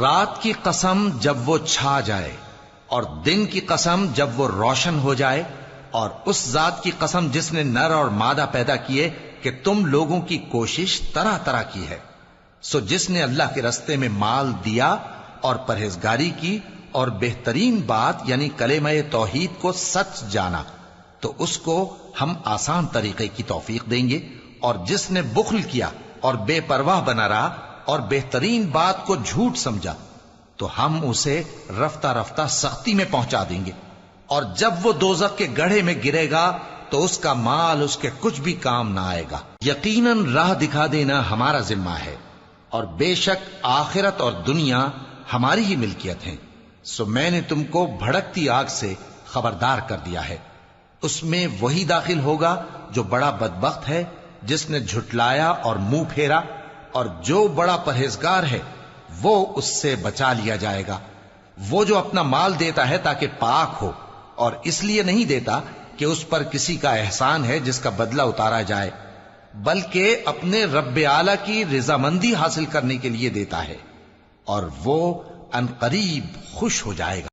رات کی قسم جب وہ چھا جائے، اور دن کی قسم جب وہ روشن ہو جائے، اور اس ذات کی قسم جس نے نر اور مادہ پیدا کیے کہ تم لوگوں کی کوشش طرح طرح کی ہے۔ سو جس نے اللہ کے رستے میں مال دیا اور پرہیزگاری کی اور بہترین بات یعنی کلمہ توحید کو سچ جانا، تو اس کو ہم آسان طریقے کی توفیق دیں گے، اور جس نے بخل کیا اور بے پرواہ بنا رہا اور بہترین بات کو جھوٹ سمجھا، تو ہم اسے رفتہ رفتہ سختی میں پہنچا دیں گے، اور جب وہ دوزخ کے گڑھے میں گرے گا تو اس کا مال اس کے کچھ بھی کام نہ آئے گا۔ یقیناً راہ دکھا دینا ہمارا ذمہ ہے، اور بے شک آخرت اور دنیا ہماری ہی ملکیت ہیں۔ سو میں نے تم کو بھڑکتی آگ سے خبردار کر دیا ہے، اس میں وہی داخل ہوگا جو بڑا بدبخت ہے، جس نے جھٹلایا اور منہ پھیرا، اور جو بڑا پرہیزگار ہے وہ اس سے بچا لیا جائے گا۔ وہ جو اپنا مال دیتا ہے تاکہ پاک ہو، اور اس لیے نہیں دیتا کہ اس پر کسی کا احسان ہے جس کا بدلہ اتارا جائے، بلکہ اپنے رب اعلی کی رضامندی حاصل کرنے کے لیے دیتا ہے، اور وہ عنقریب خوش ہو جائے گا۔